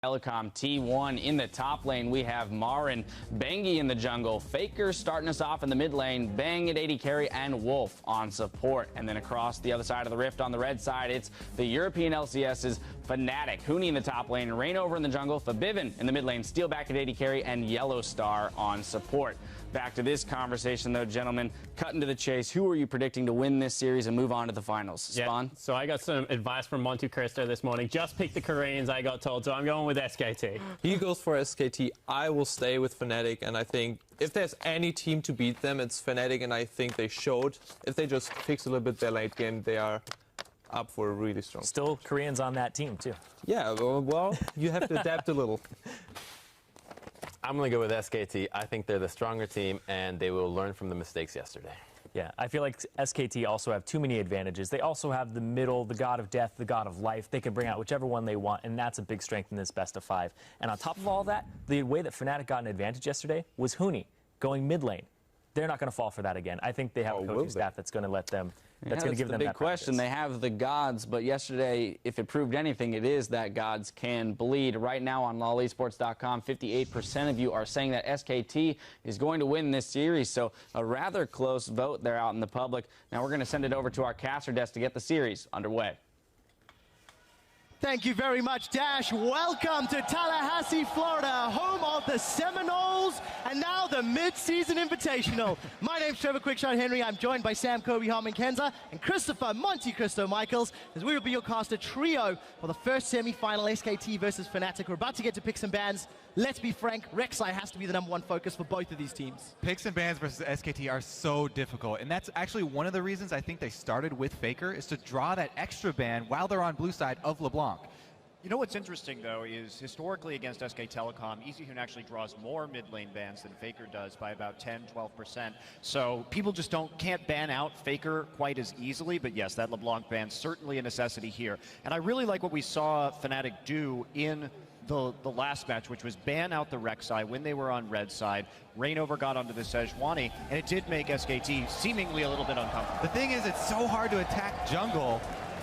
Telecom T1 in the top lane. We have Marin, Bengi in the jungle, Faker starting us off in the mid lane, Bang at AD carry, and Wolf on support. And then across the other side of the rift on the red side, it's the European LCS's FNATIC, Huni in the top lane, Rainover in the jungle, Fabivin in the mid lane, Steelback at AD carry, and Yellowstar on support. Back to this conversation, though, gentlemen. Cutting to the chase, who are you predicting to win this series and move on to the finals? Spawn? Yeah, so I got some advice from Monte Cristo this morning. Just pick the Koreans, I got told, so I'm going with SKT. He goes for SKT. I will stay with FNATIC, and I think if there's any team to beat them, it's FNATIC, and I think they showed. If they just fix a little bit their late game, they are up for a really strong. Still Koreans on that team, too. Yeah, well, you have to adapt a little. I'm going to go with SKT. I think they're the stronger team, and they will learn from the mistakes yesterday. Yeah, I feel like SKT also have too many advantages. They also have the middle, the god of death, the god of life. They can bring out whichever one they want, and that's a big strength in this best of 5. And on top of all that, the way that FNATIC got an advantage yesterday was Huni going mid lane. They're not going to fall for that again. I think they have a coaching staff that's going to let them. That's going to give them that big question. They have the gods, but yesterday, if it proved anything, it is that gods can bleed. Right now on lolesports.com, 58% of you are saying that SKT is going to win this series, so a rather close vote there out in the public. Now we're going to send it over to our caster desk to get the series underway. Thank you very much, Dash. Welcome to Tallahassee, Florida, home of the Seminoles and now the Mid Season Invitational. My name's Trevor Quickshot Henry. I'm joined by Sam Kobe Harmon Kenza and Christopher Monte Cristo Michaels as we will be your caster trio for the first semi-final SKT versus FNATIC. We're about to get to picks and bans. Let's be frank, Rek'Sai has to be the #1 focus for both of these teams. Picks and bans versus SKT are so difficult, and that's actually one of the reasons I think they started with Faker, is to draw that extra ban while they're on blue side of LeBlanc. You know what's interesting, though, is historically against SK Telecom, EasyHoon actually draws more mid-lane bans than Faker does by about 10–12%. So people just can't ban out Faker quite as easily, but yes, that LeBlanc ban certainly a necessity here. And I really like what we saw FNATIC do in the last match, which was ban out the Rek'Sai when they were on red side. Rainover got onto the Sejuani, and it did make SKT seemingly a little bit uncomfortable. The thing is, it's so hard to attack jungle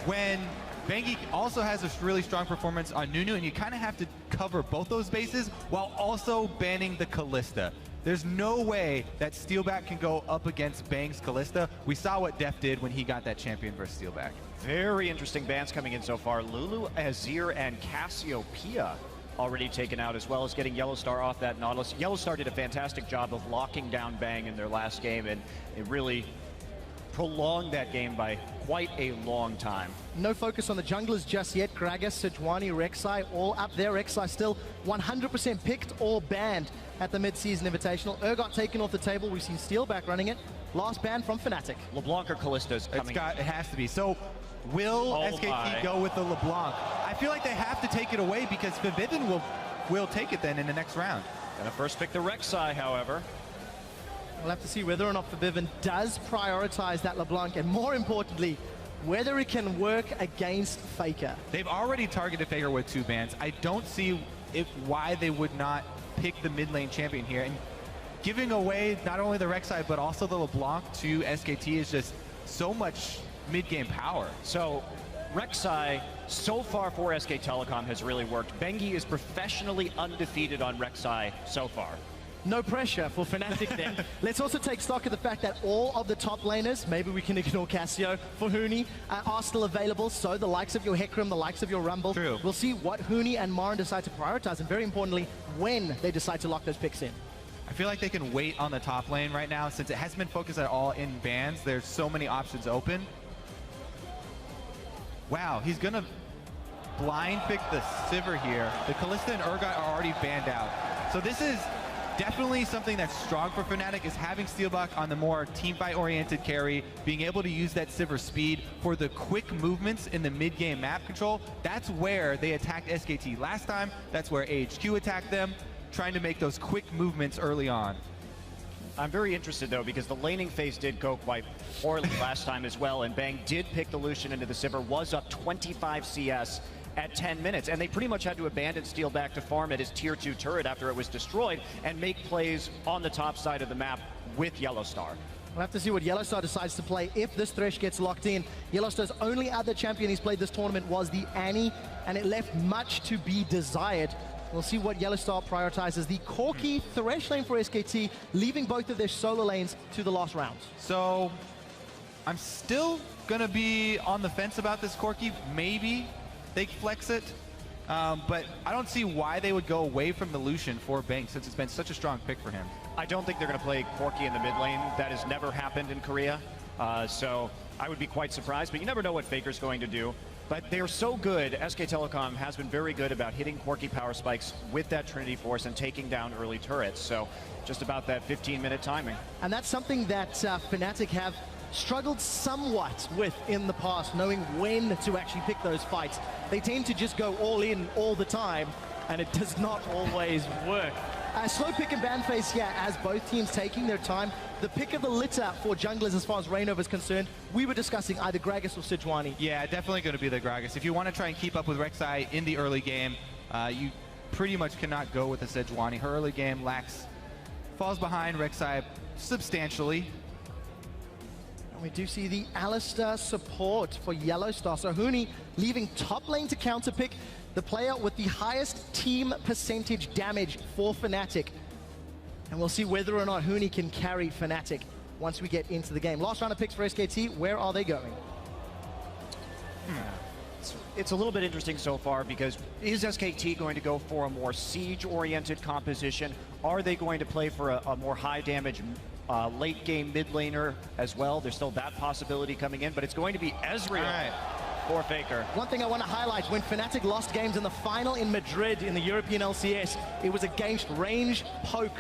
when Bengi also has a really strong performance on Nunu, and you kind of have to cover both those bases while also banning the Kalista. There's no way that Steelback can go up against Bang's Kalista. We saw what Def did when he got that champion versus Steelback. Very interesting bans coming in so far. Lulu, Azir, and Cassiopeia already taken out, as well as getting Yellowstar off that Nautilus. Yellowstar did a fantastic job of locking down Bang in their last game, and it really prolonged that game by quite a long time. No focus on the junglers just yet. Gragas, Sejuani, Rek'Sai, all up there. Rek'Sai still 100% picked or banned at the Mid-Season Invitational. Urgot taken off the table. We've seen Steelback running it. Last ban from FNATIC. LeBlanc or Kallista's coming. It has to be. So will SKT go with the LeBlanc? I feel like they have to take it away because Fabivin will take it then in the next round. Gonna first pick the Rek'Sai, however. We'll have to see whether or not Fabivin does prioritize that LeBlanc, and more importantly, whether it can work against Faker. They've already targeted Faker with 2 bans. I don't see why they would not pick the mid lane champion here. And giving away not only the Rek'Sai, but also the LeBlanc to SKT is just so much mid-game power. So Rek'Sai, so far for SK Telecom, has really worked. Bengi is professionally undefeated on Rek'Sai so far. No pressure for FNATIC then. Let's also take stock of the fact that all of the top laners, maybe we can ignore Cassio for Huni, are still available. So the likes of your Hecarim, the likes of your Rumble. True. We'll see what Huni and Marin decide to prioritize, and very importantly, when they decide to lock those picks in. I feel like they can wait on the top lane right now since it hasn't been focused at all in bans. There's so many options open. Wow, he's gonna blind pick the Sivir here. The Kalista and Urgot are already banned out. So this is definitely something that's strong for FNATIC, is having Steelback on the more teamfight-oriented carry, being able to use that Sivir speed for the quick movements in the mid-game map control. That's where they attacked SKT last time. That's where AHQ attacked them, trying to make those quick movements early on. I'm very interested, though, because the laning phase did go quite poorly last time as well, and Bang did pick the Lucian into the Sivir, was up 25 CS at 10 minutes, and they pretty much had to abandon Steelback to farm at his tier 2 turret after it was destroyed and make plays on the top side of the map with Yellowstar. We'll have to see what Yellowstar decides to play if this Thresh gets locked in. Yellowstar's only other champion he's played this tournament was the Annie, and it left much to be desired. We'll see what Yellow Star prioritizes. The Corki Thresh lane for SKT, leaving both of their solo lanes to the last round. So I'm still going to be on the fence about this Corki. Maybe they flex it, but I don't see why they would go away from the Lucian for Bank since it's been such a strong pick for him. I don't think they're going to play Corki in the mid lane. That has never happened in Korea. So I would be quite surprised, but you never know what Faker's going to do. But they're so good. SK Telecom has been very good about hitting Corki power spikes with that Trinity Force and taking down early turrets. So just about that 15-minute timing. And that's something that FNATIC have struggled somewhat with in the past, knowing when to actually pick those fights. They tend to just go all in all the time, and it does not always work. Slow pick and ban phase here as both teams taking their time. The pick of the litter for junglers as far as Reignover is concerned, we were discussing either Gragas or Sejuani. Yeah, definitely going to be the Gragas. If you want to try and keep up with Rek'Sai in the early game, you pretty much cannot go with the Sejuani. Her early game falls behind Rek'Sai substantially. And we do see the Alistar support for Yellow Star. So Huni leaving top lane to counter pick the player with the highest team percentage damage for FNATIC. And we'll see whether or not Huni can carry FNATIC once we get into the game. Last round of picks for SKT, where are they going? It's a little bit interesting so far because is SKT going to go for a more siege-oriented composition? Are they going to play for a more high-damage late-game mid laner as well? There's still that possibility coming in, but it's going to be Ezreal for Faker. One thing I want to highlight, when FNATIC lost games in the final in Madrid in the European LCS, it was against range poke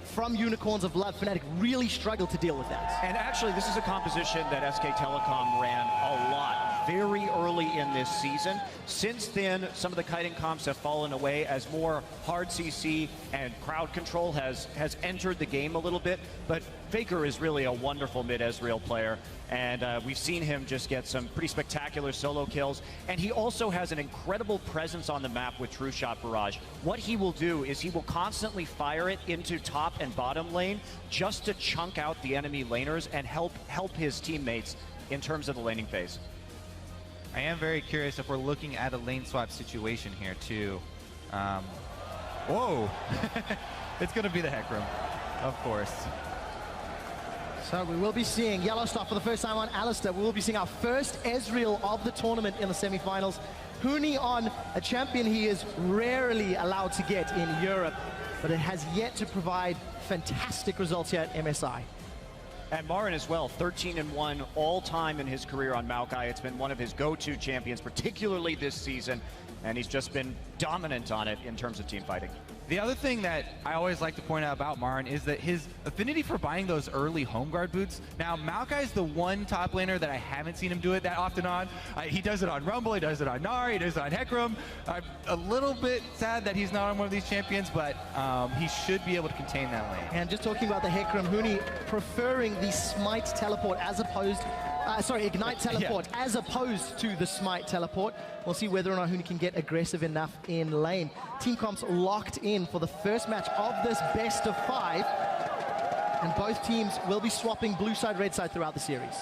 from Unicorns of Blood. FNATIC really struggled to deal with that. And actually, this is a composition that SK Telecom ran a lot very early in this season. Since then, some of the kiting comps have fallen away as more hard CC and crowd control has entered the game a little bit. But Faker is really a wonderful mid-Ezreal player, and we've seen him just get some pretty spectacular solo kills. And he also has an incredible presence on the map with True Shot Barrage. What he will do is he will constantly fire it into top and bottom lane just to chunk out the enemy laners and help his teammates in terms of the laning phase. I am very curious if we're looking at a lane swap situation here too. Whoa! It's going to be the Hecarim, of course. So we will be seeing Yellow Star for the first time on Alistar. We will be seeing our first Ezreal of the tournament in the semifinals. Huni on a champion he is rarely allowed to get in Europe, but it has yet to provide fantastic results here at MSI. And Marin as well, 13-1 all-time in his career on Maokai. It's been one of his go-to champions, particularly this season, and he's just been dominant on it in terms of team fighting. The other thing that I always like to point out about Marin is that his affinity for buying those early home guard boots. Now, Maokai is the one top laner that I haven't seen him do it that often on. He does it on Rumble, he does it on Nari, he does it on Hecarim. I'm a little bit sad that he's not on one of these champions, but he should be able to contain that lane. And just talking about the Hecarim, Huni preferring the Smite teleport as opposed Ignite teleport as opposed to the Smite teleport. We'll see whether or not Huni can get aggressive enough in lane. Team comps locked in for the first match of this best of 5. And both teams will be swapping blue side, red side throughout the series.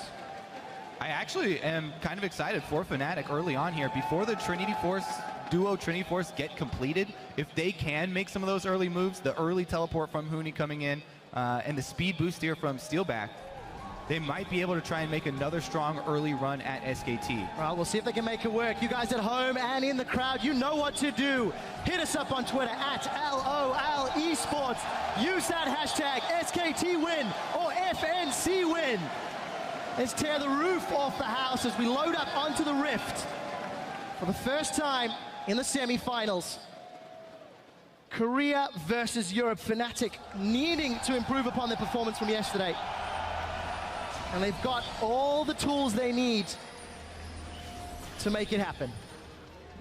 I actually am kind of excited for FNATIC early on here. Before the Trinity Force, duo Trinity Force get completed, if they can make some of those early moves, the early teleport from Huni coming in, and the speed boost here from Steelback, they might be able to try and make another strong early run at SKT. Well, we'll see if they can make it work. You guys at home and in the crowd, you know what to do. Hit us up on Twitter at LOL Esports. Use that hashtag SKT win or FNC win. Let's tear the roof off the house as we load up onto the Rift. For the first time in the semifinals, Korea versus Europe. FNATIC needing to improve upon their performance from yesterday. And they've got all the tools they need to make it happen.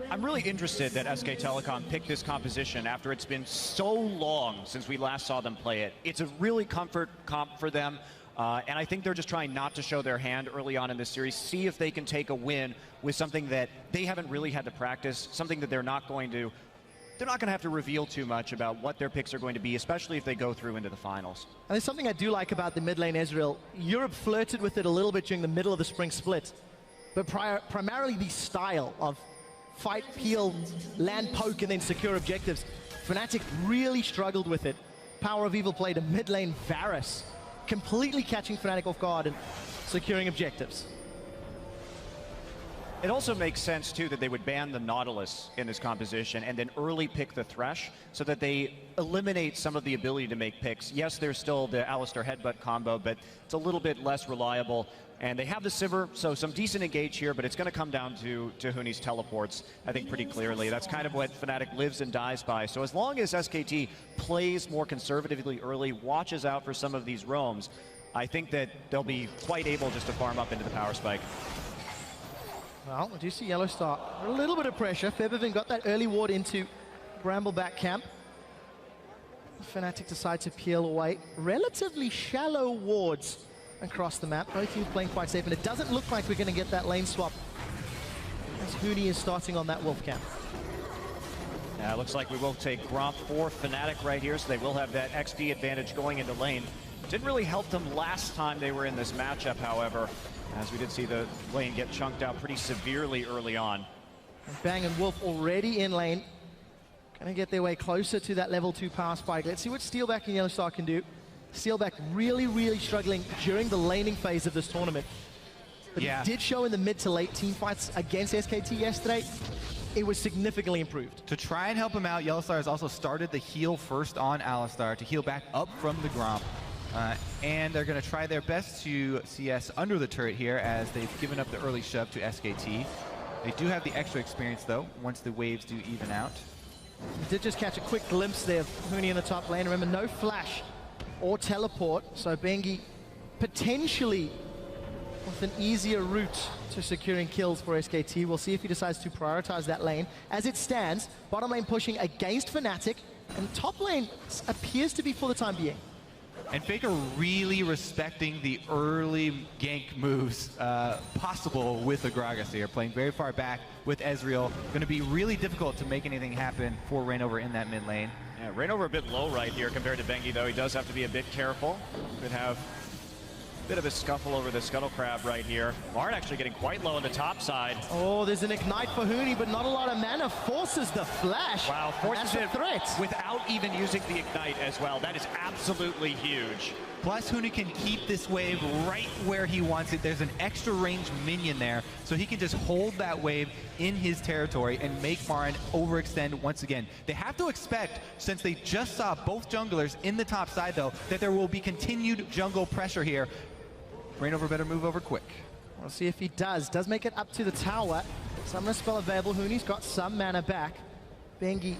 I'm really interested that SK Telecom picked this composition after it's been so long since we last saw them play it. It's a really comfort comp for them, and I think they're just trying not to show their hand early on in this series, see if they can take a win with something that they haven't really had to practice, something that they're not going to have to reveal too much about what their picks are going to be, especially if they go through into the finals. And there's something I do like about the mid lane Ezreal. Europe flirted with it a little bit during the middle of the spring split, but primarily the style of fight, peel, land poke, and then secure objectives. FNATIC really struggled with it. Power of Evil played a mid lane Varus, completely catching FNATIC off guard and securing objectives. It also makes sense, too, that they would ban the Nautilus in this composition and then early pick the Thresh so that they eliminate some of the ability to make picks. Yes, there's still the Alistar Headbutt combo, but it's a little bit less reliable. And they have the Sivir, so some decent engage here, but it's going to come down to Huni's teleports, I think, pretty clearly. That's kind of what FNATIC lives and dies by. So as long as SKT plays more conservatively early, watches out for some of these roams, I think that they'll be quite able just to farm up into the power spike. Well, we do see Yellowstar. A little bit of pressure. Febiven got that early ward into Brambleback camp. FNATIC decide to peel away. Relatively shallow wards across the map. Both teams playing quite safe, and it doesn't look like we're going to get that lane swap as Huni is starting on that Wolf camp. Yeah, it looks like we will take Gromp for FNATIC right here, so they will have that XP advantage going into lane. Didn't really help them last time they were in this matchup, however, as we did see the lane get chunked out pretty severely early on. And Bang and Wolf already in lane. Gonna get their way closer to that level 2 power spike. Let's see what Steelback and Yellowstar can do. Steelback really, really struggling during the laning phase of this tournament. But yeah, he did show in the mid to late team fights against SKT yesterday. It was significantly improved. To try and help him out, Yellowstar has also started the heal first on Alistar to heal back up from the Gromp. And they're going to try their best to CS under the turret here as they've given up the early shove to SKT. They do have the extra experience, though, once the waves do even out. We did just catch a quick glimpse there of Huni in the top lane. Remember, no flash or teleport, so Bengi potentially with an easier route to securing kills for SKT. We'll see if he decides to prioritize that lane. As it stands, bottom lane pushing against FNATIC, and top lane appears to be for the time being. And Faker really respecting the early gank moves possible with the Gragas here, playing very far back with Ezreal. Going to be really difficult to make anything happen for Reignover in that mid lane. Yeah, Reignover a bit low right here compared to Bengi, though. He does have to be a bit careful. Could have a bit of a scuffle over the Scuttle Crab right here. Marn actually getting quite low on the top side. Oh, there's an Ignite for Huni, but not a lot of mana. Forces the flash. Wow, forces it threat without even using the Ignite as well. That is absolutely huge. Plus, Huni can keep this wave right where he wants it. There's an extra range minion there, so he can just hold that wave in his territory and make Marin overextend once again. They have to expect, since they just saw both junglers in the top side, though, that there will be continued jungle pressure here. Reignover better move over quick. We'll see if he does. Does make it up to the tower. Summoner spell available. Huni's got some mana back. Bengi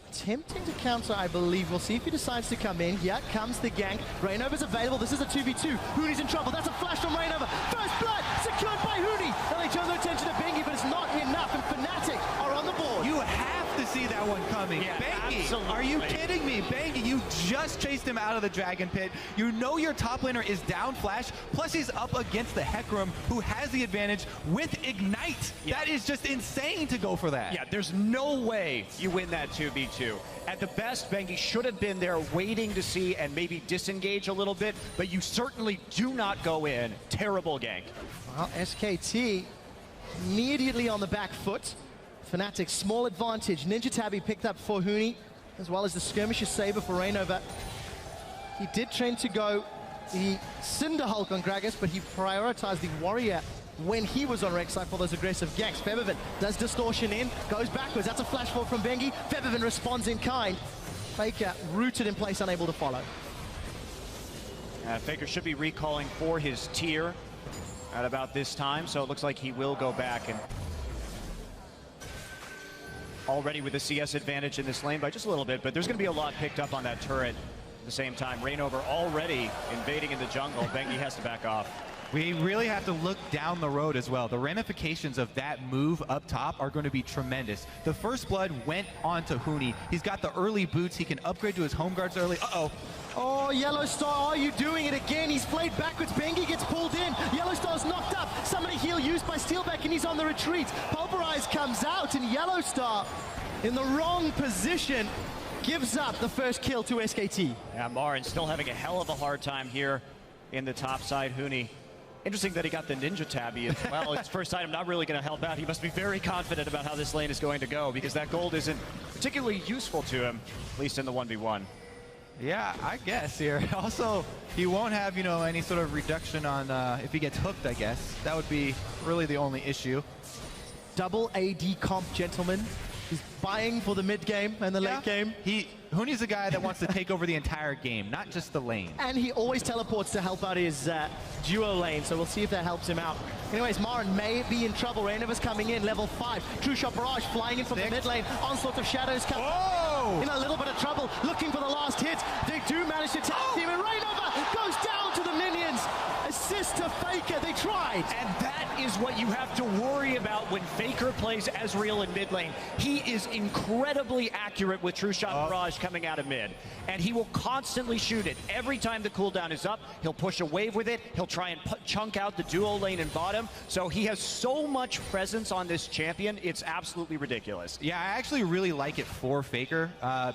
attempting to counter, I believe. We'll see if he decides to come in. Here comes the gank. Reignover's available. This is a 2v2. Huni's in trouble. That's a flash from Reignover. First blood secured by Huni. Now they turn their attention to Bengi, but it's not enough. And FNATIC are on the board. You have to see that one coming. Yeah, Bengi, absolutely. are you kidding me? Bengi, you just chased him out of the Dragon Pit. You know your top laner is down flash, plus he's up against the Hecarim, who has the advantage with Ignite. Yeah. That is just insane to go for that. Yeah, there's no way you win that 2v2. At the best, Bengi should have been there waiting to see and maybe disengage a little bit, but you certainly do not go in. Terrible gank. Well, SKT immediately on the back foot. FNATIC small advantage. Ninja Tabby picked up for Huni, as well as the Skirmisher Saber for Reignover. He did train to go the Cinder Hulk on Gragas, but he prioritized the Warrior when he was on Rek'Sai for those aggressive ganks. Febiven does distortion in, goes backwards. That's a flash forward from Bengi. Febiven responds in kind. Faker rooted in place, unable to follow. Faker should be recalling for his tier at about this time, so it looks like he will go back and already with the CS advantage in this lane by just a little bit, but there's going to be a lot picked up on that turret at the same time. Reignover already invading in the jungle. Bengi has to back off. We really have to look down the road as well. The ramifications of that move up top are going to be tremendous. The first blood went on to Huni. He's got the early boots. He can upgrade to his home guards early. Uh-oh. Oh, Yellowstar, are you doing it again? He's played backwards. Bengi gets pulled in. Yellowstar's knocked up. Somebody heal used by Steelback, and he's on the retreat. Pulverize comes out, and Yellowstar in the wrong position gives up the first kill to SKT. Yeah, Marin still having a hell of a hard time here in the top side. Huni Interesting that he got the ninja tabby as well. It's first item, not really going to help out. He must be very confident about how this lane is going to go because that gold isn't particularly useful to him, at least in the 1v1. Yeah, I guess here. Also, he won't have, you know, any sort of reduction on if he gets hooked, I guess. That would be really the only issue. Double AD comp, gentlemen. He's buying for the mid game and the late game. Huni's a guy that wants to take over the entire game, not just the lane. And he always teleports to help out his duo lane, so we'll see if that helps him out. Anyways, Marin may be in trouble. Rainova's coming in, level 5. True Shot Barrage flying in from the mid lane. Onslaught of Shadows coming in a little bit of trouble, looking for the last hit. They do manage to tag team, and Rainova goes down to the minions. Assist to Faker, they tried. And that is what you have to worry about when Faker plays Ezreal in mid lane. He is incredibly accurate with True Shot Barrage coming out of mid. And he will constantly shoot it. Every time the cooldown is up, he'll push a wave with it. He'll try and chunk out the duo lane and bottom. So he has so much presence on this champion, it's absolutely ridiculous. Yeah, I actually really like it for Faker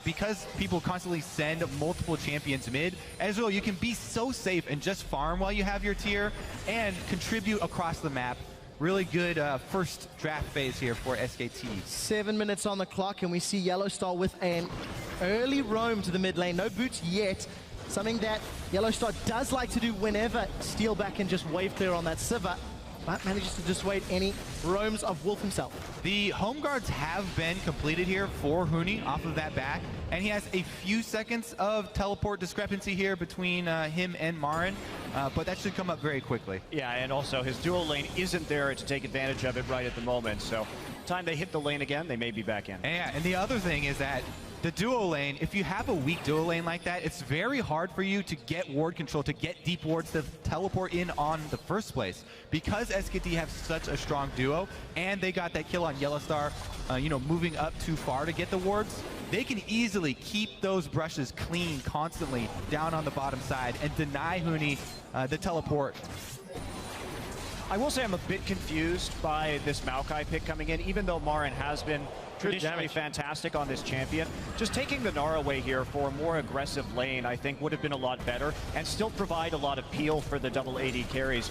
because people constantly send multiple champions mid. Ezreal, you can be so safe and just farm while you have your tier and contribute across the map. Really good first draft phase here for SKT. 7 minutes on the clock, and we see Yellowstar with an early roam to the mid lane. No boots yet. Something that Yellowstar does like to do whenever steal back and just wave clear on that Sivir, but manages to dissuade any roams of Wolf himself. The home guards have been completed here for Huni off of that back, and he has a few seconds of teleport discrepancy here between him and Marin, but that should come up very quickly. Yeah, and also his dual lane isn't there to take advantage of it right at the moment, so time they hit the lane again, they may be back in. And the other thing is that the duo lane, if you have a weak duo lane like that, it's very hard for you to get ward control, to get deep wards to teleport in on the first place. Because SKT have such a strong duo, and they got that kill on Yellowstar, you know, moving up too far to get the wards, they can easily keep those brushes clean constantly down on the bottom side and deny Huni the teleport. I will say I'm a bit confused by this Maokai pick coming in, even though Marin has been traditionally fantastic on this champion. Just taking the Gnar away here for a more aggressive lane, I think, would have been a lot better and still provide a lot of peel for the double AD carries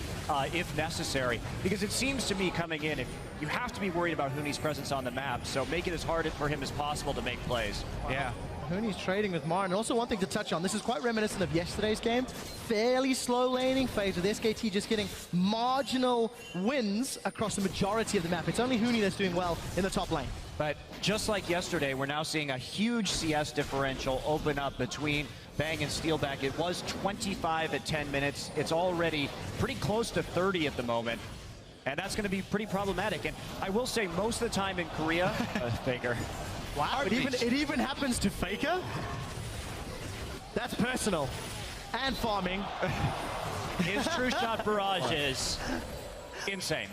if necessary. Because it seems to me coming in, if you have to be worried about Huni's presence on the map, so make it as hard for him as possible to make plays. Wow. Yeah. Huni's trading with Marin. And also one thing to touch on, this is quite reminiscent of yesterday's game. Fairly slow laning phase with SKT just getting marginal wins across the majority of the map. It's only Huni that's doing well in the top lane. But just like yesterday, we're now seeing a huge CS differential open up between Bang and Steelback. It was 25 at 10 minutes. It's already pretty close to 30 at the moment. And that's going to be pretty problematic. And I will say most of the time in Korea, Faker. Wow, it even happens to Faker? That's personal. And farming. His True Shot Barrage is insane.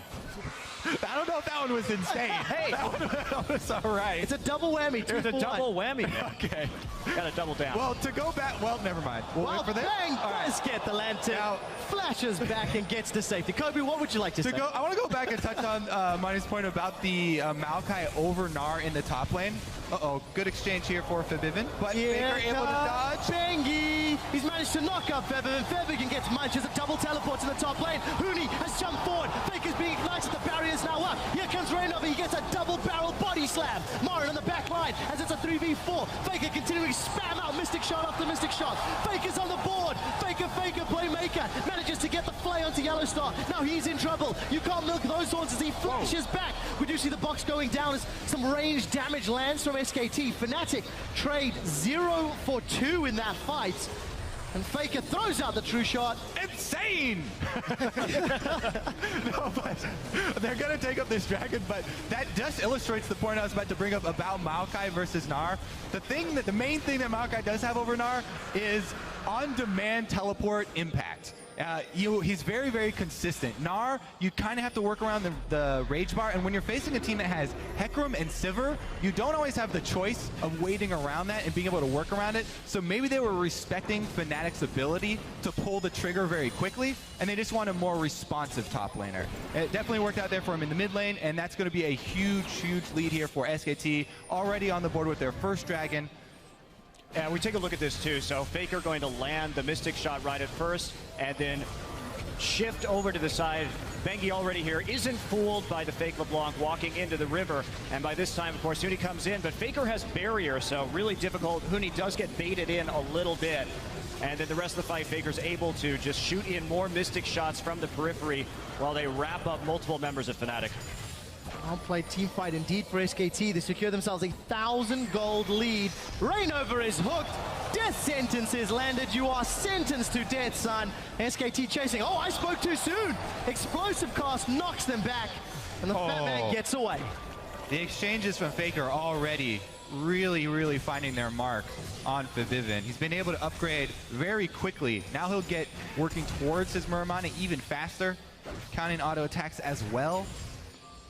I don't know if that one was insane. Hey, that was all right. It's a double whammy. It's a double whammy, man. Okay. Got to double down. Well, to go back, well, never mind. We'll wait for this. Bang does get the lantern. Now, flashes back and gets to safety. Kobe, what would you like to say? I want to go back and touch on Mani's point about the Maokai over Gnar in the top lane. Uh-oh, good exchange here for Febiven, but Faker able to dodge. Bengi! He's managed to knock up Febiven. Febiven gets munches, a double teleport to the top lane. Huni has jumped forward. Faker's being ignited, the barrier's now up. Here comes Rainova, he gets a double barrel body slam. Marin on the back line as it's a 3v4. Faker continuing to spam out Mystic Shot after Mystic Shot. Faker's on the board. Faker, playmaker, manages to get the play onto Yellowstar. Now he's in trouble. You can't milk those horns as he flashes back. We do see the box going down as some range damage lands from SKT. FNATIC trade 0 for 2 in that fight. And Faker throws out the true shot. Insane! No, but they're going to take up this dragon, but that just illustrates the point I was about to bring up about Maokai versus Gnar. The main thing that Maokai does have over Gnar is on-demand teleport impact. He's very, very consistent. Gnar, you kind of have to work around the rage bar, and when you're facing a team that has Hecarim and Sivir, you don't always have the choice of waiting around that and being able to work around it. So maybe they were respecting FNATIC's ability to pull the trigger very quickly, and they just want a more responsive top laner. It definitely worked out there for him in the mid lane, and that's going to be a huge, huge lead here for SKT, already on the board with their first dragon. And we take a look at this too. So Faker going to land the Mystic Shot right at first, and then shift over to the side. Bengi already here isn't fooled by the fake LeBlanc walking into the river. And by this time, of course, Huni comes in, but Faker has barrier, so really difficult. Huni does get baited in a little bit. And then the rest of the fight, Faker's able to just shoot in more Mystic shots from the periphery while they wrap up multiple members of FNATIC. Well-played team fight indeed for SKT. They secure themselves a 1,000 gold lead. Rainover is hooked. Death sentence is landed. You are sentenced to death, son. SKT chasing. Oh, I spoke too soon. Explosive cast knocks them back, and the fat man gets away. The exchanges from Faker already really finding their mark on Febiven. He's been able to upgrade very quickly. Now he'll get working towards his Muramana even faster, counting auto attacks as well.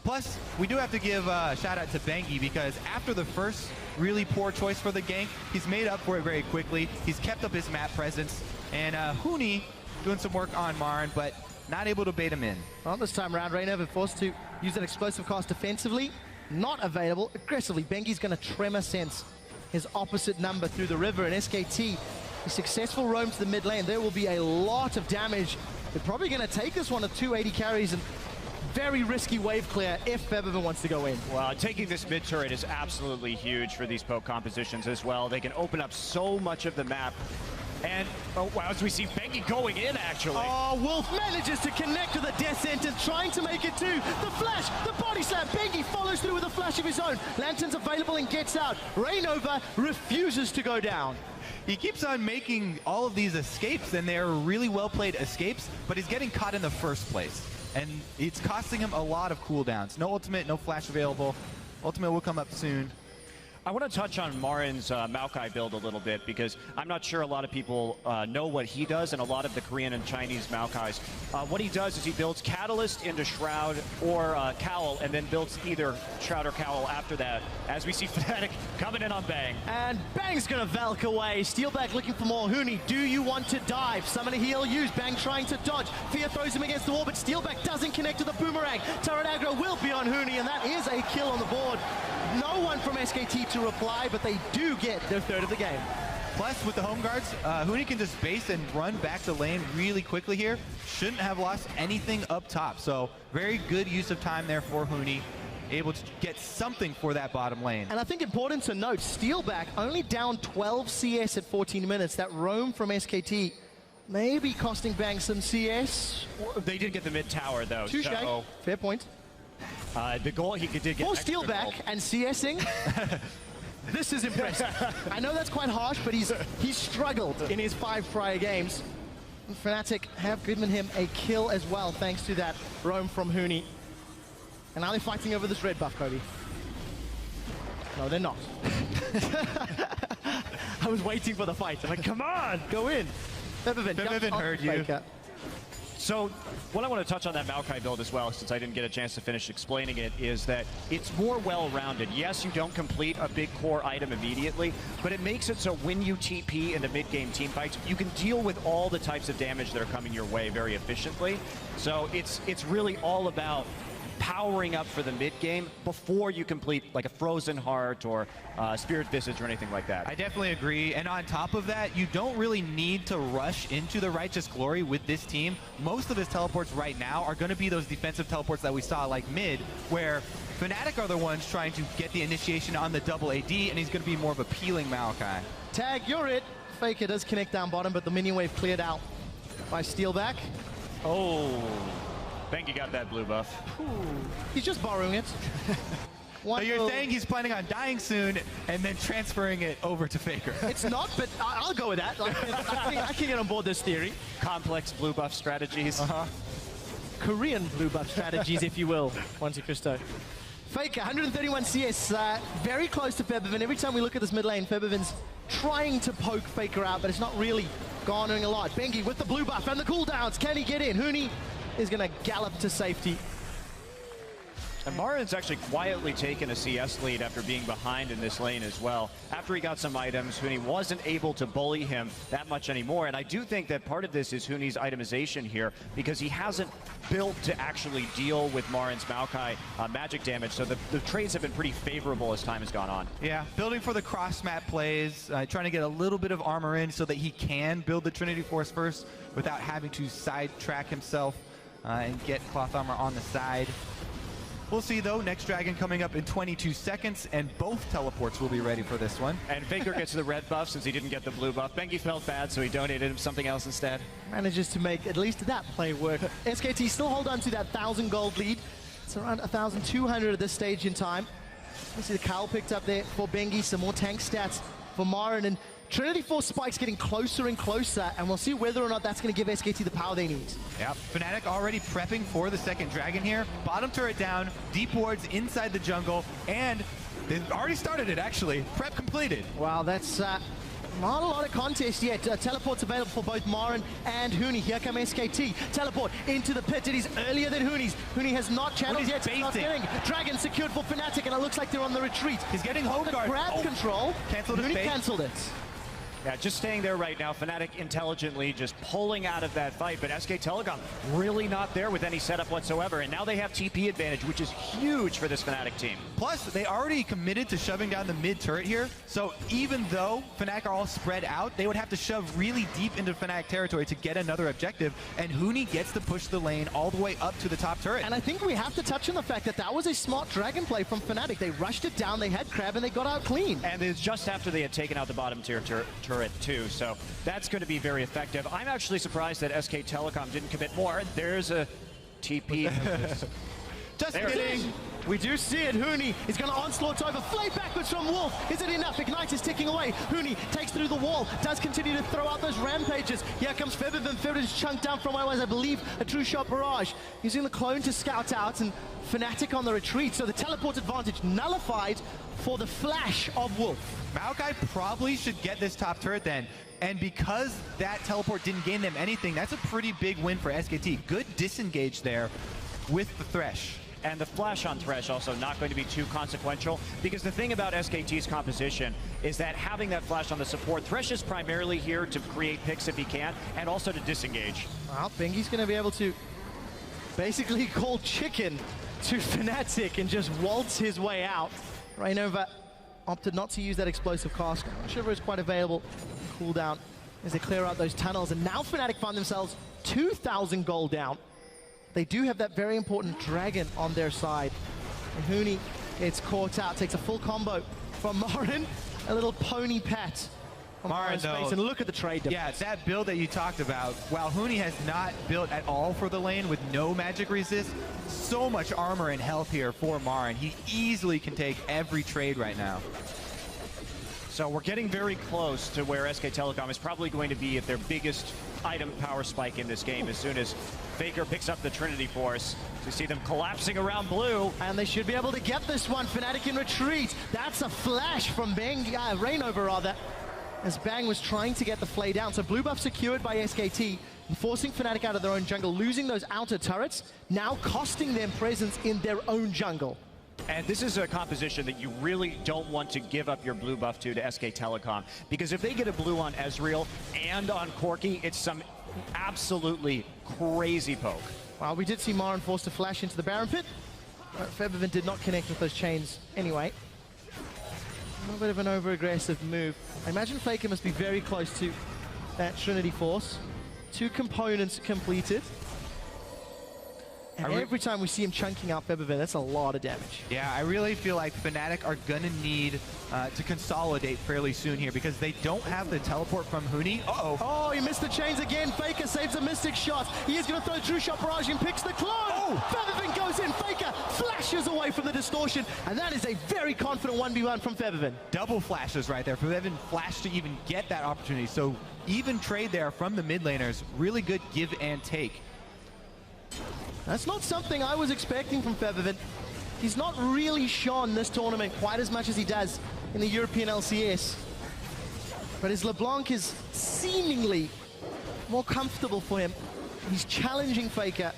Plus, we do have to give a shout out to Bengi, because after the first really poor choice for the gank, he's made up for it very quickly. He's kept up his map presence, and Huni doing some work on Marin, but not able to bait him in. Well, this time around, Rainover forced to use that explosive cast defensively. Not available. Aggressively, Bengi's going to Tremor Sense his opposite number through the river, and SKT, a successful roam to the mid lane. There will be a lot of damage. They're probably going to take this one at 280 carries, and very risky wave clear if Febiven wants to go in. Well, taking this mid turret is absolutely huge for these poke compositions as well. They can open up so much of the map. And, oh wow, as we see Bengi going in, actually. Oh, Wolf manages to connect with a death sentence, trying to make it two. The flash, the body slam. Bengi follows through with a flash of his own. Lantern's available and gets out. Rainover refuses to go down. He keeps on making all of these escapes, and they're really well-played escapes, but he's getting caught in the first place. And it's costing him a lot of cooldowns. No ultimate, no flash available. Ultimate will come up soon. I want to touch on Marin's Maokai build a little bit, because I'm not sure a lot of people know what he does, and a lot of the Korean and Chinese Maokais. What he does is he builds Catalyst into Shroud or Cowl, and then builds either Shroud or Cowl after that, as we see FNATIC coming in on Bang. And Bang's going to Valk away. Steelback looking for more. Huni, do you want to dive? Summon a heal used. Bang trying to dodge. Fear throws him against the wall, but Steelback doesn't connect to the boomerang. Turret aggro will be on Huni, and that is a kill on the board. No one from SKT to reply, but they do get their third of the game. Plus, with the home guards, Huni can just base and run back to lane really quickly here. Shouldn't have lost anything up top. So very good use of time there for Huni. Able to get something for that bottom lane. And I think important to note, Steelback only down 12 CS at 14 minutes. That roam from SKT maybe costing Bang some CS. They did get the mid tower, though. Touche. So fair point. The goal, he did get for Steelback and CSing. This is impressive. I know that's quite harsh, but he's struggled in his 5 prior games. And FNATIC have given him a kill as well, thanks to that roam from Huni. And now they're fighting over this red buff, Kobe. No, they're not. I was waiting for the fight. I'm like, come on, go in. Febiven heard you. Faker. So what I want to touch on that Maokai build as well, since I didn't get a chance to finish explaining it, is that it's more well-rounded. Yes, you don't complete a big core item immediately, but it makes it so when you TP in the mid-game team fights, you can deal with all the types of damage that are coming your way very efficiently. So it's really all about powering up for the mid-game before you complete like a Frozen Heart or Spirit Visage or anything like that. I definitely agree, and on top of that, you don't really need to rush into the Righteous Glory with this team. Most of his teleports right now are going to be those defensive teleports that we saw like mid, where FNATIC are the ones trying to get the initiation on the double AD, and he's going to be more of a peeling Maokai. Tag, you're it. Faker does connect down bottom, but the minion wave cleared out by Steelback. Oh. Bengi got that blue buff. Ooh, he's just borrowing it. So you're saying he's planning on dying soon and then transferring it over to Faker? It's not, but I'll go with that. I think I can get on board this theory. Complex blue buff strategies. Korean blue buff strategies, if you will, Monte Cristo. Faker, 131 CS, very close to Febiven. Every time we look at this mid lane, Febiven's trying to poke Faker out, but it's not really garnering a lot. Bengi with the blue buff and the cooldowns. Can he get in? Huni is going to gallop to safety. And Marin's actually quietly taken a CS lead after being behind in this lane as well. After he got some items, Huni wasn't able to bully him that much anymore. And I do think that part of this is Huni's itemization here, because he hasn't built to actually deal with Marin's Maokai magic damage. So the trades have been pretty favorable as time has gone on. Yeah, building for the cross-map plays, trying to get a little bit of armor in so that he can build the Trinity Force first without having to sidetrack himself and get cloth armor on the side. We'll see, though. Next dragon coming up in 22 seconds, and both teleports will be ready for this one. And Faker gets the red buff since he didn't get the blue buff. Bengi felt bad, so he donated him something else instead. Manages to make at least that play work. SKT still hold on to that 1,000 gold lead. It's around 1,200 at this stage in time. You see the cowl picked up there for Bengi, some more tank stats for Marin, and Trinity Force spikes getting closer and closer, and we'll see whether or not that's going to give SKT the power they need. Yep, Fnatic already prepping for the second dragon here. Bottom turret down, deep wards inside the jungle, and they've already started it, actually. Prep completed. Wow, that's not a lot of contest yet. Teleport's available for both Marin and Huni. Here come SKT. Teleport into the pit. It is earlier than Huni's. Huni has not channeled yet. Not getting. Dragon secured for Fnatic, and it looks like they're on the retreat. He's getting home guard. Grab control. Huni cancelled it. Yeah, just staying there right now. Fnatic intelligently just pulling out of that fight, but SK Telecom really not there with any setup whatsoever. And now they have TP advantage, which is huge for this Fnatic team. Plus, they already committed to shoving down the mid turret here. So even though Fnatic are all spread out, they would have to shove really deep into Fnatic territory to get another objective. And Huni gets to push the lane all the way up to the top turret. And I think we have to touch on the fact that that was a smart dragon play from Fnatic. They rushed it down, they had Crab, and they got out clean. And it's just after they had taken out the bottom tier turret too, so that's going to be very effective. I'm actually surprised that SK Telecom didn't commit more. There's a TP. Just kidding. We do see it. Huni is going to onslaught over. Flay backwards from Wolf. Is it enough? Ignite is ticking away. Huni takes through the wall. Does continue to throw out those rampages. Here comes Febiven. Febiven's chunked down from what was, I believe, a true shot barrage. Using the clone to scout out, and Fnatic on the retreat. So the teleport advantage nullified for the flash of Wolf. Maokai probably should get this top turret then. And because that teleport didn't gain them anything, that's a pretty big win for SKT. Good disengage there with the Thresh. And the flash on Thresh also not going to be too consequential, because the thing about SKT's composition is that having that flash on the support, Thresh is primarily here to create picks if he can, and also to disengage. Well, Bengi's going to be able to basically call chicken to Fnatic and just waltz his way out. Rainova opted not to use that explosive cast. Shiver is quite available. Cooldown as they clear out those tunnels, and now Fnatic find themselves 2,000 gold down. They do have that very important dragon on their side. And Huni gets caught out, takes a full combo from Marin. A little pony pat on Marin's face, and look at the trade. Yeah, that build that you talked about, while Huni has not built at all for the lane with no magic resist, so much armor and health here for Marin. He easily can take every trade right now. So we're getting very close to where SK Telecom is probably going to be at their biggest item power spike in this game as soon as Faker picks up the Trinity Force. You see them collapsing around blue. And they should be able to get this one. Fnatic in retreat. That's a flash from Rainova rather, as Bang was trying to get the Flay down. So blue buff secured by SKT, forcing Fnatic out of their own jungle, losing those outer turrets, now costing them presence in their own jungle. And this is a composition that you really don't want to give up your blue buff to SK Telecom, because if they get a blue on Ezreal and on Corki, it's some absolutely crazy poke. Well, we did see Marin forced to flash into the Baron pit, but Febiven did not connect with those chains anyway. A little bit of an over-aggressive move. I imagine Faker must be very close to that Trinity Force. 2 components completed. And every time we see him chunking out Febiven, that's a lot of damage. Yeah, I really feel like Fnatic are going to need to consolidate fairly soon here, because they don't have the teleport from Huni. Uh-oh. Oh, he missed the chains again. Faker saves a Mystic shot. He is going to throw True Shot Barrage and picks the clone. Oh. Febiven goes in. Faker flashes away from the distortion, and that is a very confident 1v1 from Febiven. Double flashes right there. Febiven flashed to even get that opportunity. So even trade there from the mid laners. Really good give and take. That's not something I was expecting from Febiven. He's not really shone this tournament quite as much as he does in the European LCS. But his LeBlanc is seemingly more comfortable for him. He's challenging Faker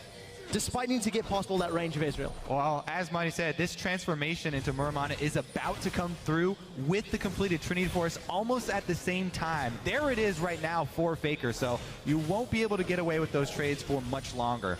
despite needing to get past all that range of Ezreal. Well, as Monty said, this transformation into Muramana is about to come through with the completed Trinity Force almost at the same time. There it is right now for Faker, so you won't be able to get away with those trades for much longer.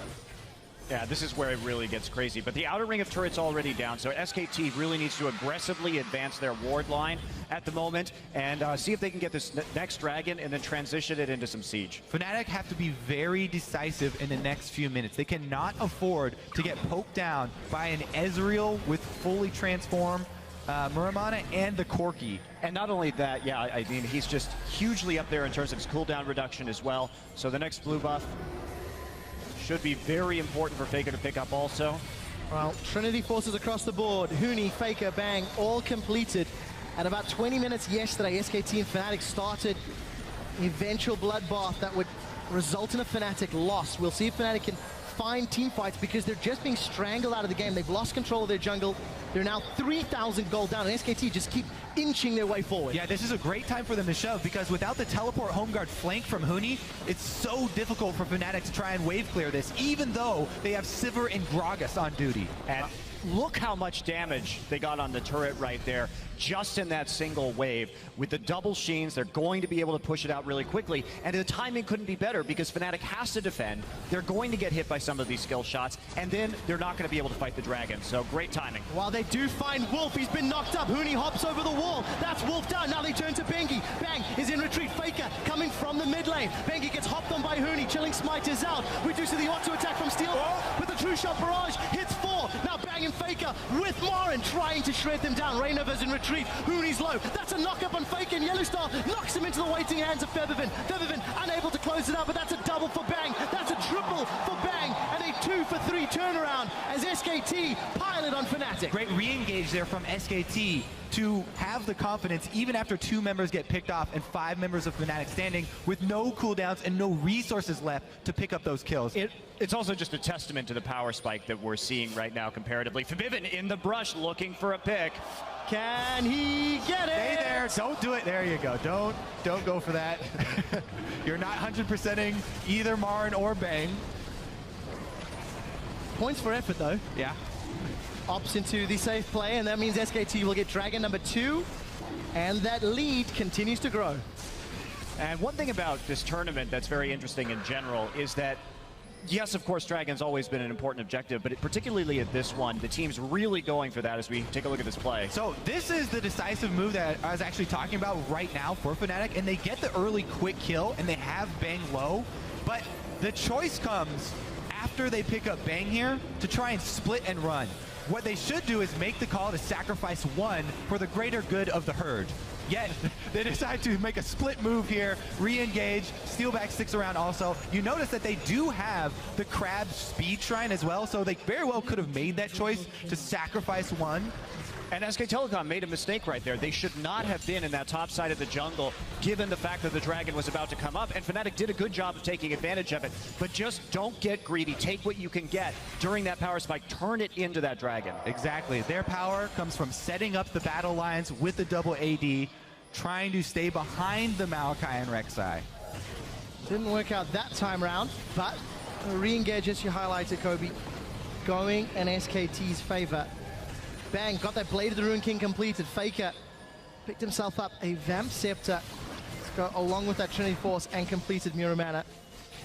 Yeah, this is where it really gets crazy. But the outer ring of turrets already down, so SKT really needs to aggressively advance their ward line at the moment and see if they can get this next dragon and then transition it into some siege. FNATIC have to be very decisive in the next few minutes. They cannot afford to get poked down by an Ezreal with fully transformed Muramana and the Corki. And not only that, yeah, I mean, he's just hugely up there in terms of his cooldown reduction as well. So the next blue buff should be very important for Faker to pick up also. Well, Trinity Forces across the board. Huni, Faker, Bang, all completed. At about 20 minutes yesterday, SKT and FNATIC started eventual bloodbath that would result in a FNATIC loss. We'll see if FNATIC can find team fights because they're just being strangled out of the game. They've lost control of their jungle. They're now 3,000 gold down, and SKT just keep inching their way forward. Yeah, this is a great time for them to shove because without the teleport home guard flank from Huni, it's so difficult for FNATIC to try and wave clear this, even though they have Sivir and Gragas on duty. And look how much damage they got on the turret right there, just in that single wave. With the double sheens, they're going to be able to push it out really quickly, and the timing couldn't be better because FNATIC has to defend. They're going to get hit by some of these skill shots, and then they're not going to be able to fight the dragon, so great timing. While they do find Wolf, he's been knocked up. Huni hops over the wall. That's Wolf down. Now they turn to Bengi. Bang is in retreat. Faker coming from the mid lane. Bengi gets hopped on by Huni. Chilling Smite is out. We do see the auto attack from Steel, but the True Shot Barrage hits 4. Now Bang and Faker with Marin trying to shred them down. Rainover's in retreat. Huni's low. That's a knock up on Faker, and Yellowstar knocks him into the waiting hands of Feathervin. Feathervin unable to close it out, but that's a double for Bang. That's a triple for Bang, and a 2-for-3 turnaround as SKT pile it on FNATIC. Great re-engage there from SKT to have the confidence even after 2 members get picked off and 5 members of FNATIC standing with no cooldowns and no resources left to pick up those kills. It's also just a testament to the power spike that we're seeing right now comparatively. Feathervin in the brush looking for a pick. Can he get it? Stay there. Don't do it. There you go. Don't go for that. You're not 100%ing either Marin or Bang. Points for effort, though. Yeah. Opts into the safe play, and that means SKT will get Dragon number 2, and that lead continues to grow. And one thing about this tournament that's very interesting in general is that, yes, of course, Dragon's always been an important objective, but particularly at this one, the team's really going for that as we take a look at this play. So this is the decisive move that I was actually talking about right now for FNATIC, and they get the early quick kill, and they have Bang low, but the choice comes after they pick up Bang here to try and split and run. What they should do is make the call to sacrifice 1 for the greater good of the herd. Yet, they decide to make a split move here, re-engage, Steelback sticks around also. You notice that they do have the Crab Speed Shrine as well, so they very well could have made that choice to sacrifice 1. And SK Telecom made a mistake right there. They should not have been in that top side of the jungle, given the fact that the dragon was about to come up. And FNATIC did a good job of taking advantage of it. But just don't get greedy. Take what you can get during that power spike. Turn it into that dragon. Exactly. Their power comes from setting up the battle lines with the double AD, trying to stay behind the Maokai and Rek'Sai. Didn't work out that time round, but a re-engage, as you highlighted, Kobe, going in SKT's favor. Bang, got that Blade of the Ruin King completed. Faker picked himself up a Vamp Scepter. Let's go along with that Trinity Force and completed Muramana.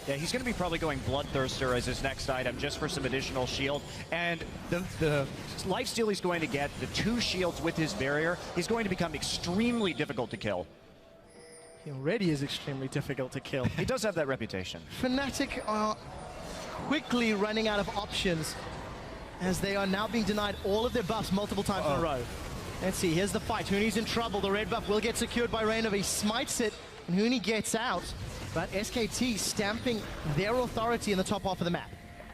Yeah, he's going to be probably going Bloodthirster as his next item just for some additional shield. And the lifesteal he's going to get, the 2 shields with his barrier, he's going to become extremely difficult to kill. He already is extremely difficult to kill. He does have that reputation. FNATIC are quickly running out of options as they are now being denied all of their buffs multiple times in a row. Let's see, here's the fight. Huni's in trouble. The red buff will get secured by Rainova. He smites it, and Huni gets out. But SKT stamping their authority in the top half of the map.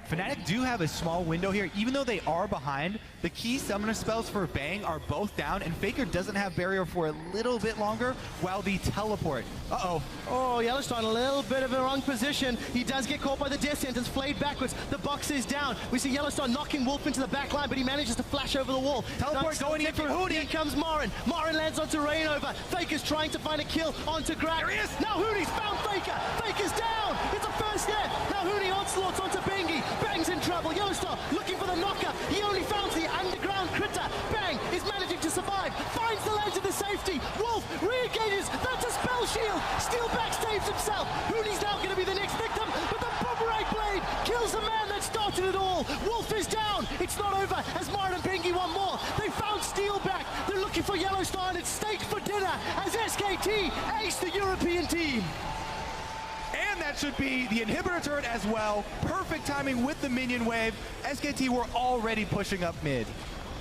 FNATIC do have a small window here. Even though they are behind, The key summoner spells for Bang are both down, and Faker doesn't have barrier for a little bit longer, while the teleport. Uh-oh. Oh, Yellowstone, a little bit of a wrong position. He does get caught by the death sentence, flayed backwards. The box is down. We see Yellowstone knocking Wolf into the back line, but he manages to flash over the wall. Teleport going in for Hoonie. Here comes Morin. Morin lands onto Rainover. Faker's trying to find a kill onto Grab. There he is. Now Hooney's found Faker. Faker's down. It's a first hit. Now Hooney onslaughts onto Bengi. Bang's in trouble. Yellowstone looking for the knocker. He only found the underground critter. Bang is managing to survive. Finds the lane to the safety. Wolf re-engages. That's a spell shield. Steelback saves himself. Hooney's now going to be the next victim, but the boomerang blade kills the man that started it all. Wolf is down. It's not over as Morin and Bengi want more. They found Steelback. They're looking for Yellowstone. It's steak for dinner as SKT ace the European team. And that should be the inhibitor turret as well. Perfect timing with the minion wave. SKT were already pushing up mid.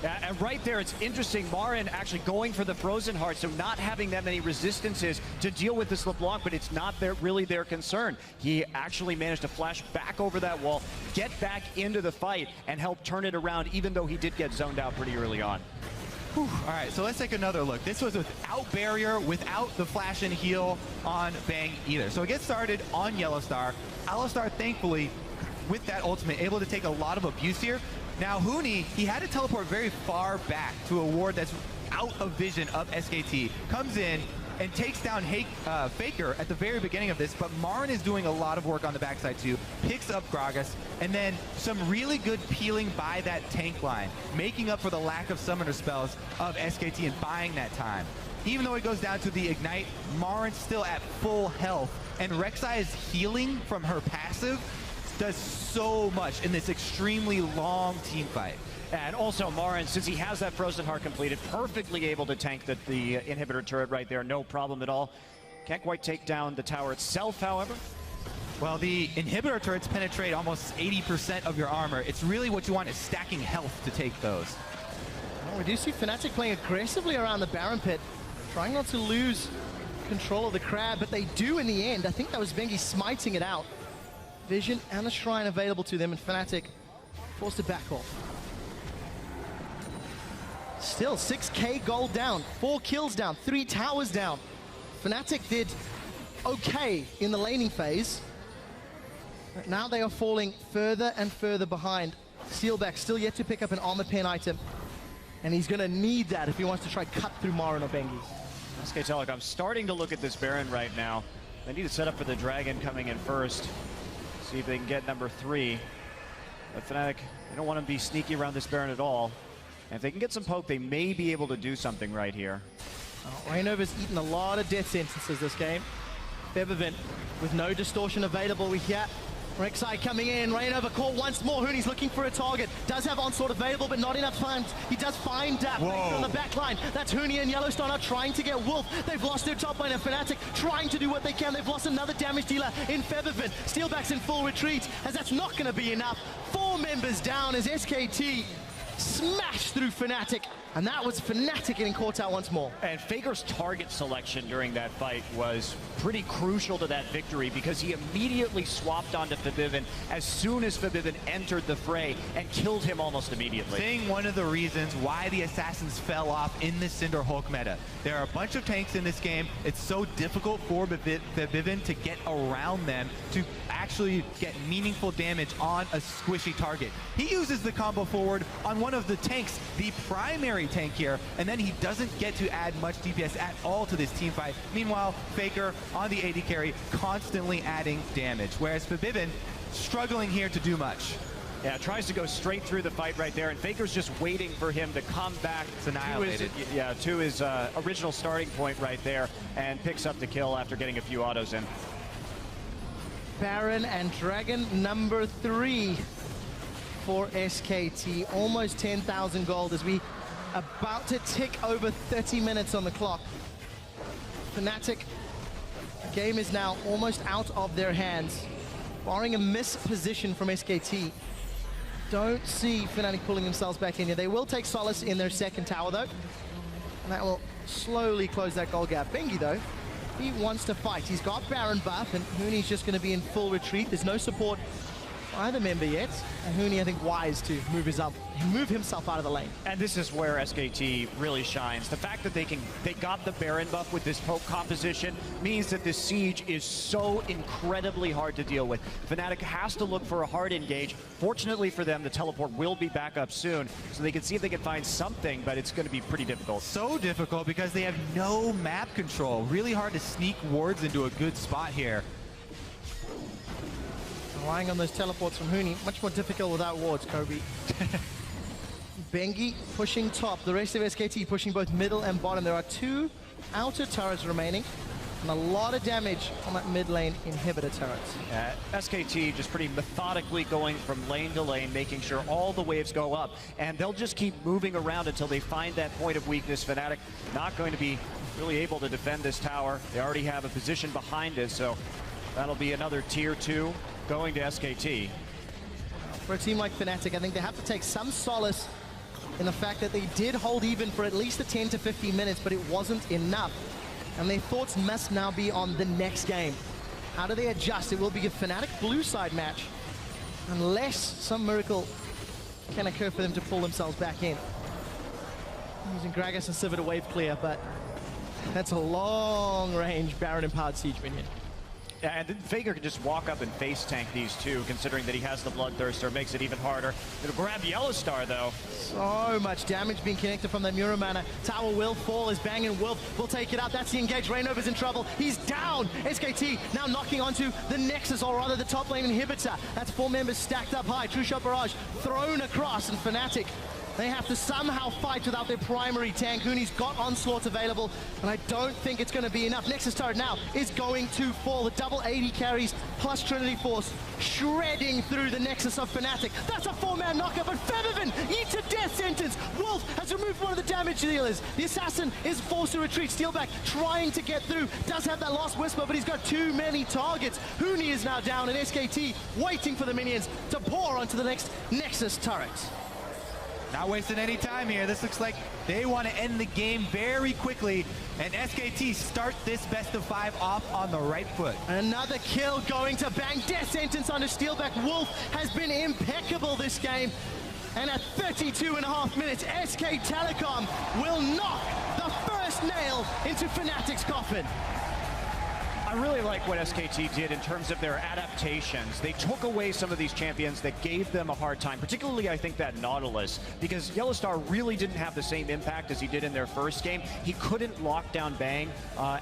Yeah, and right there, it's interesting. Morin actually going for the Frozen Heart, so not having that many resistances to deal with this LeBlanc, but it's not really their concern. He actually managed to flash back over that wall, get back into the fight, and help turn it around, even though he did get zoned out pretty early on. All right, so let's take another look. This was without barrier, without the flash and heal on Bang either. So it gets started on Yellowstar. Alistar, thankfully, with that ultimate, able to take a lot of abuse here. Now, Hooney, he had to teleport very far back to a ward that's out of vision of SKT. Comes in and takes down Faker at the very beginning of this, but Morin is doing a lot of work on the backside too. Picks up Gragas, and then some really good peeling by that tank line, making up for the lack of summoner spells of SKT and buying that time. Even though it goes down to the Ignite, Marin's still at full health, and Rek'Sai's healing from her passive does so much in this extremely long team fight. And also Morin, since he has that Frozen Heart completed, perfectly able to tank the inhibitor turret right there, no problem at all. Can't quite take down the tower itself, however. Well, the inhibitor turrets penetrate almost 80% of your armor. It's really what you want is stacking health to take those. Well, we do see FNATIC playing aggressively around the Baron pit, trying not to lose control of the crab, but they do in the end. I think that was Bengi smiting it out. Vision and a Shrine available to them, and FNATIC forced to back off. Still 6k gold down, 4 kills down, 3 towers down. FNATIC did okay in the laning phase. But now they are falling further and further behind. Steelback still yet to pick up an armor pen item, and he's going to need that if he wants to try cut through Morin or Bengi. SK Telecom starting to look at this Baron right now. They need to set up for the Dragon coming in first. See if they can get number 3. But FNATIC, they don't want to be sneaky around this Baron at all. And if they can get some poke, they may be able to do something right here. Oh, Rainover's eaten a lot of death sentences this game. Feathervent with no distortion available. We hear Rek'Sai coming in. Rainover caught once more. Hooney's looking for a target. Does have onslaught available, but not enough funds. He does find Dap on the back line. That's Hooney and Yellowstone are trying to get Wolf. They've lost their top laner. FNATIC trying to do what they can. They've lost another damage dealer in Feathervent. Steelback's in full retreat, as that's not going to be enough. 4 members down as SKT smashed through FNATIC, and that was FNATIC getting caught out once more. And Faker's target selection during that fight was pretty crucial to that victory, because he immediately swapped onto Febiven as soon as Febiven entered the fray and killed him almost immediately. Saying one of the reasons why the Assassins fell off in the Cinder Hulk meta. There are a bunch of tanks in this game. It's so difficult for Febiven to get around them to actually get meaningful damage on a squishy target. He uses the combo forward on one of the tanks, the primary tank here, and then he doesn't get to add much DPS at all to this team fight. Meanwhile, Faker on the AD carry, constantly adding damage, whereas Febiven struggling here to do much. Yeah, tries to go straight through the fight right there, and Faker's just waiting for him to come back to his original starting point right there, and picks up the kill after getting a few autos in. Baron and Dragon number 3 for SKT. Almost 10,000 gold as we about to tick over 30 minutes on the clock. FNATIC, the game is now almost out of their hands. Barring a missed position from SKT, don't see FNATIC pulling themselves back in here. They will take solace in their second tower though, and that will slowly close that goal gap. Bengi though, he wants to fight. He's got Baron buff, and Hooney's just going to be in full retreat. There's no support either member yet. And Huni, I think, wise to move himself out of the lane. And this is where SKT really shines. The fact that they got the Baron buff with this poke composition means that this siege is so incredibly hard to deal with. Fnatic has to look for a hard engage. Fortunately for them, the teleport will be back up soon, so they can see if they can find something, but it's going to be pretty difficult. So difficult because they have no map control. Really hard to sneak wards into a good spot here. Relying on those teleports from Huni, much more difficult without wards, Kobe. Bengi pushing top, the rest of SKT pushing both middle and bottom. There are 2 outer turrets remaining, and a lot of damage on that mid lane inhibitor turrets. SKT just pretty methodically going from lane to lane, making sure all the waves go up, and they'll just keep moving around until they find that point of weakness. Fnatic not going to be really able to defend this tower. They already have a position behind it, so that'll be another tier 2 going to SKT. For a team like Fnatic, I think they have to take some solace in the fact that they did hold even for at least the 10 to 15 minutes, but it wasn't enough. And their thoughts must now be on the next game. How do they adjust? It will be a Fnatic blue side match, unless some miracle can occur for them to pull themselves back in. Using Gragas and Sivir to wave clear, but that's a long-range Baron-empowered siege minion. Yeah, and then Faker can just walk up and face tank these two, considering that he has the Bloodthirster. Makes it even harder. It'll grab Yellowstar, though. So much damage being connected from that Muramana. Tower will fall as Bang and Wolf will take it out. That's the engage. Reignover's in trouble. He's down. SKT now knocking onto the Nexus, or rather the top lane inhibitor. That's 4 members stacked up high. True Shot Barrage thrown across, and Fnatic, they have to somehow fight without their primary tank. Huni's got onslaught available, and I don't think it's going to be enough. Nexus turret now is going to fall. The double 80 carries plus Trinity Force shredding through the Nexus of Fnatic. That's a 4-man knockup, but Featherman eats a death sentence. Wolf has removed one of the damage dealers. The assassin is forced to retreat. Steelback trying to get through. Does have that last whisper, but he's got too many targets. Huni is now down, and SKT waiting for the minions to pour onto the next Nexus turret. Not wasting any time here. This looks like they want to end the game very quickly, and SKT start this best of 5 off on the right foot. Another kill going to Bang. Death sentence on a Steelback. Wolf has been impeccable this game. And at 32.5 minutes, SK Telecom will knock the first nail into Fnatic's coffin. I really like what SKT did in terms of their adaptations. They took away some of these champions that gave them a hard time, particularly I think that Nautilus, because Yellowstar really didn't have the same impact as he did in their first game. He couldn't lock down Bang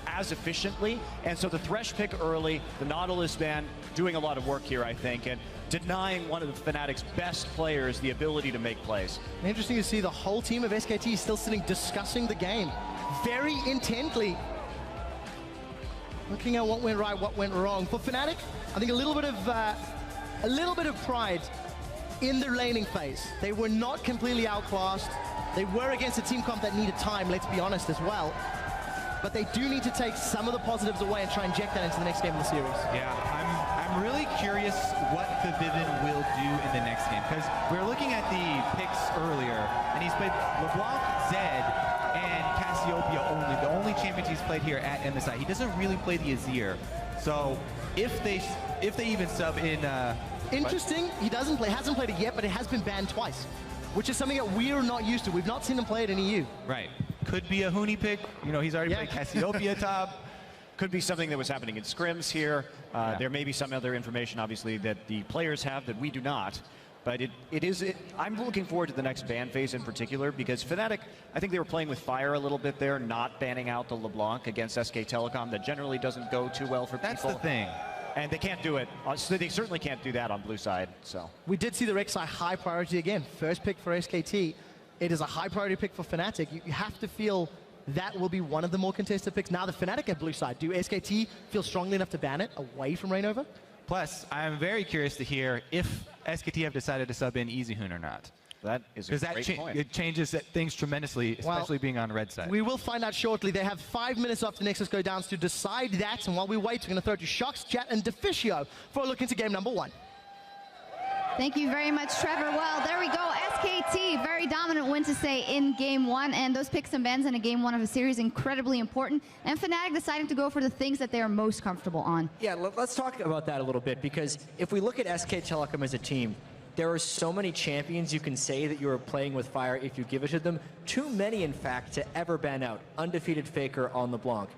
as efficiently, and so the Thresh pick early, the Nautilus ban doing a lot of work here, I think, and denying one of the Fnatic's best players the ability to make plays. Interesting to see the whole team of SKT still sitting discussing the game very intently, looking at what went right, what went wrong. For Fnatic, I think a little bit of pride in their laning phase. They were not completely outclassed. They were against a team comp that needed time, let's be honest, as well. But they do need to take some of the positives away and try and inject that into the next game of the series. Yeah, I'm really curious what the Vivin will do in the next game, because we're looking at the picks earlier, and he's played LeBlanc, Zed, and Cassiopeia only. The only champions he's played here at MSI. He doesn't really play the Azir. So if they even sub in... Interesting, he hasn't played it yet, but it has been banned twice, which is something that we're not used to. We've not seen him play it in EU. Right. Could be a Huni pick. You know, he's already played Cassiopeia top. Could be something that was happening in scrims here. There may be some other information, obviously, that the players have that we do not. But I'm looking forward to the next ban phase in particular, because Fnatic, I think they were playing with fire a little bit there, not banning out the LeBlanc against SK Telecom. That generally doesn't go too well for people. That's the thing. And they can't do it. So they certainly can't do that on blue side. So we did see the Rek'Sai high priority again. First pick for SKT. It is a high priority pick for Fnatic. You have to feel that will be one of the more contested picks. Now the Fnatic at blue side. Do SKT feel strongly enough to ban it away from Reignover? Plus, I'm very curious to hear if SKT have decided to sub in EasyHoon or not. That is a great point. It changes things tremendously, especially being on red side. We will find out shortly. They have 5 minutes after Nexus go down to decide that. And while we wait, we're going to throw it to Shox, Chat, and Deficio for a look into game number 1. Thank you very much, Trevor. Well, there we go. SKT very very dominant win to say in game one, and those picks and bans in a game one of a series incredibly important. And FNATIC deciding to go for the things that they are most comfortable on. Yeah, let's talk about that a little bit, because if we look at SK Telecom as a team, there are so many champions you can say that you are playing with fire if you give it to them. Too many, in fact, to ever ban out. Undefeated Faker on LeBlanc.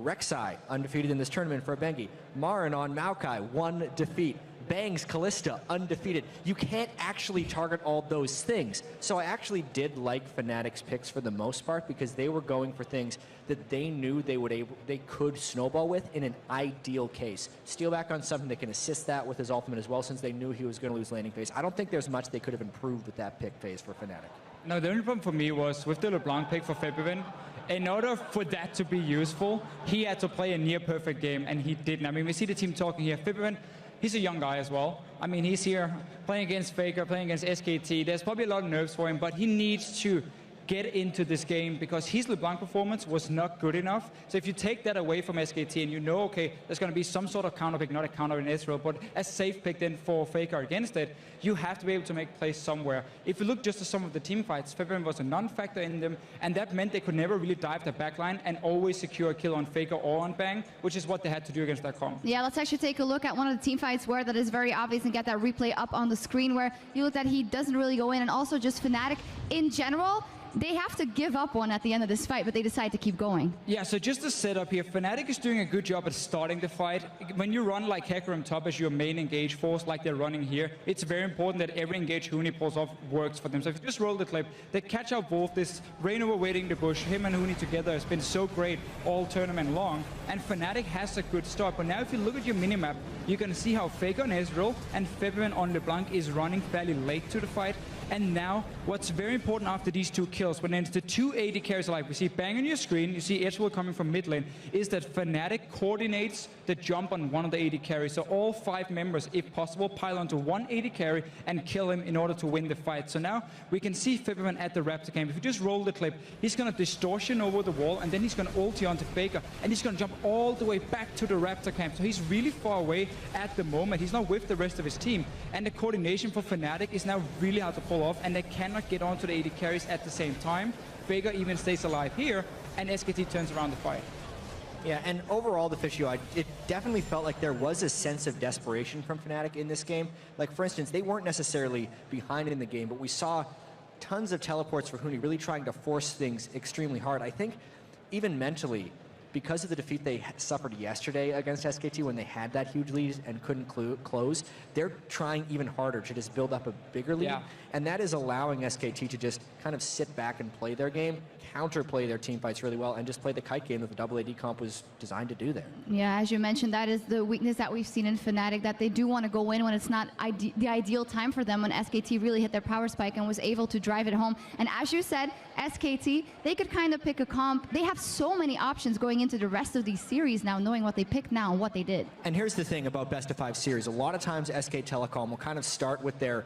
Rek'Sai, undefeated in this tournament for Bengi. Marin on Maokai, 1 defeat. Bang's Callista, undefeated. You can't actually target all those things. So I actually did like FNATIC's picks for the most part, because they were going for things that they knew they could snowball with in an ideal case. Steelback on something that can assist that with his ultimate as well, since they knew he was going to lose landing phase. I don't think there's much they could have improved with that pick phase for FNATIC. No, the only problem for me was with the LeBlanc pick for Febivin, in order for that to be useful, he had to play a near perfect game, and he didn't. I mean, we see the team talking here. Febivin, he's a young guy as well. I mean, he's here playing against Faker, playing against SKT. There's probably a lot of nerves for him, but he needs to get into this game because his LeBlanc performance was not good enough. So if you take that away from SKT and you know, okay, there's going to be some sort of counter pick, not a counter in Israel, but a safe pick then for Faker against it, you have to be able to make plays somewhere. If you look just at some of the team fights, Febivin was a non-factor in them, and that meant they could never really dive the backline and always secure a kill on Faker or on Bang, which is what they had to do against that comp. Yeah, let's actually take a look at one of the team fights where that is very obvious and get that replay up on the screen where you look at he doesn't really go in, and also just FNATIC in general. They have to give up one at the end of this fight, but they decide to keep going. Yeah, so just the setup here, FNATIC is doing a good job at starting the fight. When you run like Hecarim top as your main engage force, like they're running here, it's very important that every engage Huni pulls off works for them. So if you just roll the clip, they catch out Wolf, this rain over waiting the bush, him and Huni together has been so great all tournament long, and FNATIC has a good start. But now if you look at your minimap, you can see how Faker on Ezreal and Febivin on LeBlanc is running fairly late to the fight. And now, what's very important after these two kills, when it's the two AD carries alike, we see Bang on your screen, you see Ezreal coming from mid lane, is that FNATIC coordinates the jump on one of the AD carries. So all 5 members, if possible, pile onto one AD carry and kill him in order to win the fight. So now we can see Febivin at the Raptor camp. If you just roll the clip, he's going to distortion over the wall, and then he's going to ulti onto Faker, and he's going to jump all the way back to the Raptor camp. So he's really far away at the moment. He's not with the rest of his team. And the coordination for FNATIC is now really hard to pull off, and they cannot get onto the AD carries at the same time. Faker even stays alive here, and SKT turns around the fight. Yeah, and overall, the Fishio, it definitely felt like there was a sense of desperation from FNATIC in this game. Like, for instance, they weren't necessarily behind in the game, but we saw tons of teleports for Huni, really trying to force things extremely hard. I think even mentally, because of the defeat they suffered yesterday against SKT when they had that huge lead and couldn't close, they're trying even harder to just build up a bigger lead. Yeah. And that is allowing SKT to just kind of sit back and play their game, counterplay their team fights really well, and just play the kite game that the double AD comp was designed to do there. Yeah, as you mentioned, that is the weakness that we've seen in FNATIC, that they do want to go in when it's not the ideal time for them, when SKT really hit their power spike and was able to drive it home. And as you said, SKT, they could kind of pick a comp. They have so many options going into the rest of these series now, knowing what they picked now and what they did. And here's the thing about best of 5 series. A lot of times SK Telecom will kind of start with their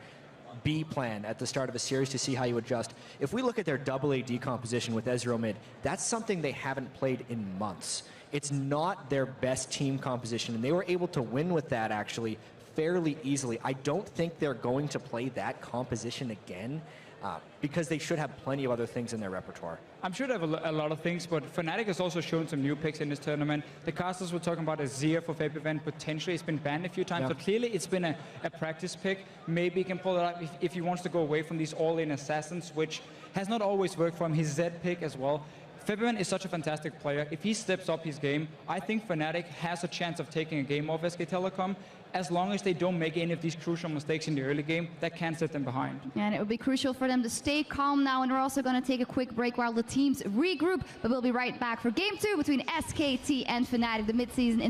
B plan at the start of a series to see how you adjust. If we look at their double AD composition with Ezreal mid, that's something they haven't played in months. It's not their best team composition, and they were able to win with that actually fairly easily. I don't think they're going to play that composition again because they should have plenty of other things in their repertoire. I'm sure they have a lot of things, but FNATIC has also shown some new picks in this tournament. The casters were talking about Azir for Febivin, potentially it's been banned a few times, so clearly it's been a practice pick. Maybe he can pull it up if he wants to go away from these all-in assassins, which has not always worked for him. His Z pick as well. Febivin is such a fantastic player. If he steps up his game, I think FNATIC has a chance of taking a game off SK Telecom, as long as they don't make any of these crucial mistakes in the early game that can set them behind. And it would be crucial for them to stay calm now, and we're also going to take a quick break while the teams regroup, but we'll be right back for Game 2 between SKT and FNATIC, the mid-season